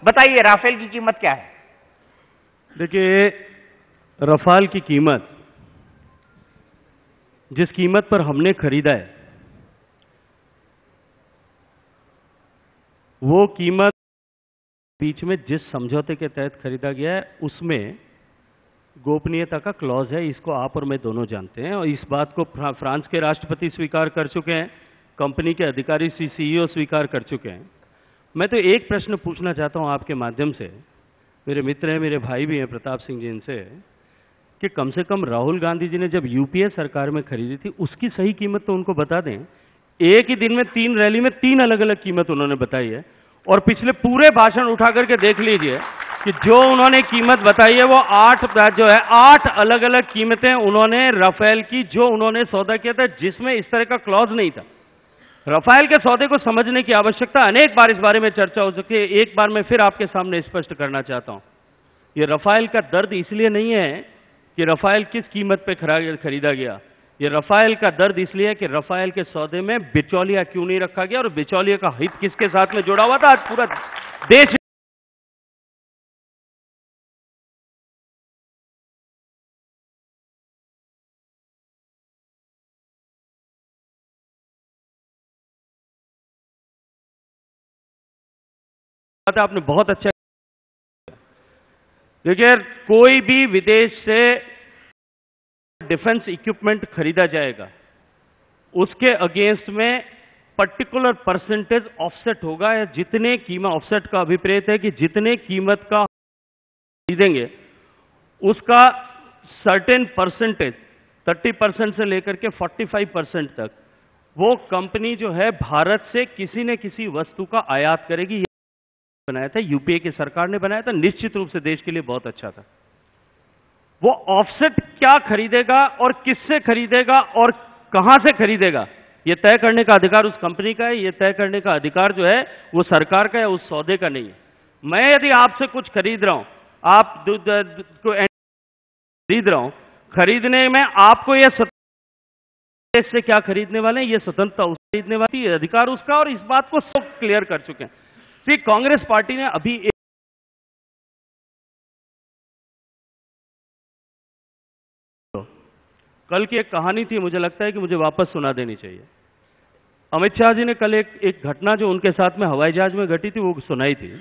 बताइए राफेल की कीमत क्या है? देखिए, रफाल की कीमत जिस कीमत पर हमने खरीदा है वो कीमत बीच में जिस समझौते के तहत खरीदा गया है उसमें गोपनीयता का क्लॉज है। इसको आप और मैं दोनों जानते हैं और इस बात को फ्रांस के राष्ट्रपति स्वीकार कर चुके हैं, कंपनी के अधिकारी सीईओ स्वीकार कर चुके हैं। मैं तो एक प्रश्न पूछना चाहता हूं आपके माध्यम से, मेरे मित्र हैं, मेरे भाई भी हैं प्रताप सिंह जी, इनसे कि कम से कम राहुल गांधी जी ने जब यूपीए सरकार में खरीदी थी उसकी सही कीमत तो उनको बता दें। एक ही दिन में 3 रैली में 3 अलग अलग कीमत उन्होंने बताई है और पिछले पूरे भाषण उठा करके देख लीजिए कि जो उन्होंने कीमत बताई है वो 8 अलग अलग कीमतें उन्होंने राफेल की, जो उन्होंने सौदा किया था जिसमें इस तरह का क्लॉज नहीं था। राफेल के सौदे को समझने की आवश्यकता, अनेक बार इस बारे में चर्चा हो सकती है, एक बार मैं फिर आपके सामने स्पष्ट करना चाहता हूं। ये राफेल का दर्द इसलिए नहीं है कि राफेल किस कीमत पे खरीदा गया, ये राफेल का दर्द इसलिए है कि राफेल के सौदे में बिचौलिया क्यों नहीं रखा गया और बिचौलिया का हित किसके साथ में जुड़ा हुआ था। आज पूरा देश आपने बहुत अच्छा। देखिए, कोई भी विदेश से डिफेंस इक्विपमेंट खरीदा जाएगा उसके अगेंस्ट में पर्टिकुलर परसेंटेज ऑफसेट होगा, या जितने कीमत, ऑफसेट का अभिप्रेत है कि जितने कीमत का खरीदेंगे उसका सर्टेन परसेंटेज 30% से लेकर के 45% तक वो कंपनी जो है भारत से किसी न किसी वस्तु का आयात करेगी। बनाया था यूपीए की सरकार ने बनाया था, निश्चित रूप से देश के लिए बहुत अच्छा था। वो ऑफसेट क्या खरीदेगा और किससे खरीदेगा और कहां से खरीदेगा ये तय करने का अधिकार उस कंपनी का है, ये तय करने का अधिकार जो है वो सरकार का है, उस सौदे का नहीं है। मैं यदि आपसे कुछ खरीद रहा हूं, आप को खरीद रहा हूं, खरीदने में आपको ये देश से क्या खरीदने वाले हैं ये स्वतंत्रता उस खरीदने वाली, अधिकार उसका, और इस बात को सब क्लियर कर चुके हैं। कांग्रेस पार्टी ने अभी कल की एक कहानी थी, मुझे लगता है कि मुझे वापस सुना देनी चाहिए। अमित शाह जी ने कल एक घटना जो उनके साथ में हवाई जहाज में घटी थी वो सुनाई थी।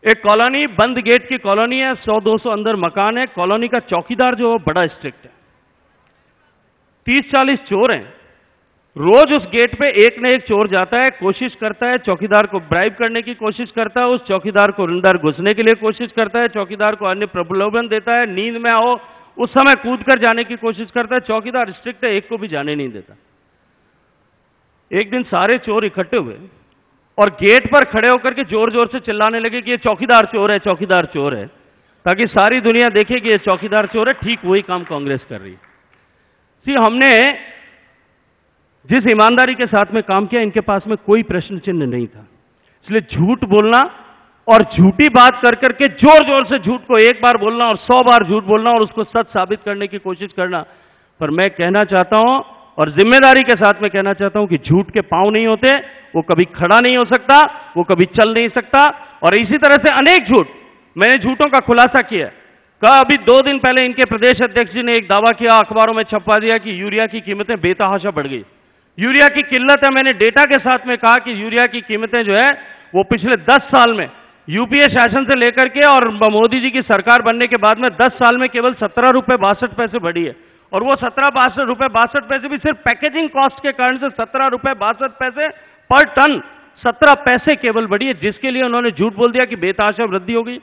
एक कॉलोनी, बंद गेट की कॉलोनी है, 100-200 अंदर मकान है। कॉलोनी का चौकीदार जो है बड़ा स्ट्रिक्ट है, 30-40 चोर हैं। रोज उस गेट पे एक न एक चोर जाता है, कोशिश करता है, चौकीदार को ब्राइब करने की कोशिश करता है, उस चौकीदार को अंदर घुसने के लिए कोशिश करता है, चौकीदार को अन्य प्रलोभन देता है, नींद में आओ उस समय कूद कर जाने की कोशिश करता है। चौकीदार स्ट्रिक्ट है, एक को भी जाने नहीं देता। एक दिन सारे चोर इकट्ठे हुए और गेट पर खड़े होकर के जोर जोर से चिल्लाने लगे कि ये चौकीदार चोर है, चौकीदार चोर है, ताकि सारी दुनिया देखे कि ये चौकीदार चोर है। ठीक वही काम कांग्रेस कर रही है। हमने जिस ईमानदारी के साथ में काम किया, इनके पास में कोई प्रश्न चिन्ह नहीं था। इसलिए झूठ बोलना और झूठी बात कर करके जोर जोर से झूठ को एक बार बोलना और 100 बार झूठ बोलना और उसको सच साबित करने की कोशिश करना, पर मैं कहना चाहता हूं और जिम्मेदारी के साथ में कहना चाहता हूं कि झूठ के पांव नहीं होते, वो कभी खड़ा नहीं हो सकता, वो कभी चल नहीं सकता। और इसी तरह से अनेक झूठ, मैंने झूठों का खुलासा किया। अभी 2 दिन पहले इनके प्रदेश अध्यक्ष जी ने एक दावा किया, अखबारों में छपवा दिया कि यूरिया की कीमतें बेतहाशा बढ़ गई। यूरिया की किल्लत है। मैंने डेटा के साथ में कहा कि यूरिया की कीमतें जो है वो पिछले 10 साल में यूपीए शासन से लेकर के और मोदी जी की सरकार बनने के बाद में 10 साल में केवल 17 रुपए 62 पैसे बढ़ी है। और वो 17 रुपए 62 पैसे भी सिर्फ पैकेजिंग कॉस्ट के कारण से 17 रुपए 62 पैसे पर टन, 17 पैसे केवल बढ़ी है, जिसके लिए उन्होंने झूठ बोल दिया कि बेतहाशा वृद्धि होगी।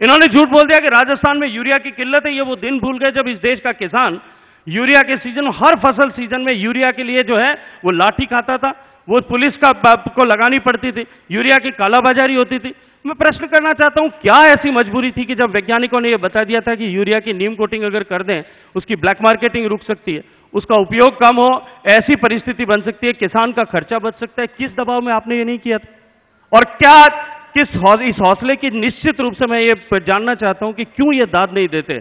इन्होंने झूठ बोल दिया कि राजस्थान में यूरिया की किल्लत है। ये वो दिन भूल गए जब इस देश का किसान यूरिया के सीजन, हर फसल सीजन में यूरिया के लिए जो है वो लाठी खाता था, वो पुलिस को लगानी पड़ती थी, यूरिया की कालाबाजारी होती थी। मैं प्रश्न करना चाहता हूं, क्या ऐसी मजबूरी थी कि जब वैज्ञानिकों ने यह बता दिया था कि यूरिया की नीम कोटिंग अगर कर दें उसकी ब्लैक मार्केटिंग रुक सकती है, उसका उपयोग कम हो, ऐसी परिस्थिति बन सकती है, किसान का खर्चा बच सकता है, किस दबाव में आपने ये नहीं किया था? और क्या इस हौसले की निश्चित रूप से मैं ये जानना चाहता हूं कि क्यों ये दाद नहीं देते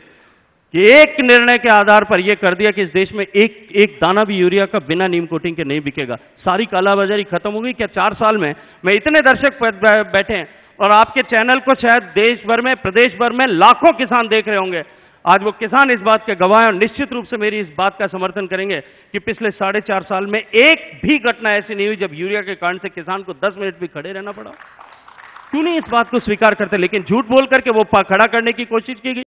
कि एक निर्णय के आधार पर यह कर दिया कि इस देश में एक दाना भी यूरिया का बिना नीम कोटिंग के नहीं बिकेगा, सारी कालाबाजारी खत्म हो गई। क्या 4 साल में मैं, इतने दर्शक बैठे हैं और आपके चैनल को शायद देश भर में, प्रदेश भर में लाखों किसान देख रहे होंगे। आज वो किसान इस बात के गवाह हैं और निश्चित रूप से मेरी इस बात का समर्थन करेंगे कि पिछले 4.5 साल में एक भी घटना ऐसी नहीं हुई जब यूरिया के कारण से किसान को 10 मिनट भी खड़े रहना पड़ा। क्यों नहीं इस बात को स्वीकार करते? लेकिन झूठ बोल करके वो खड़ा करने की कोशिश की गई।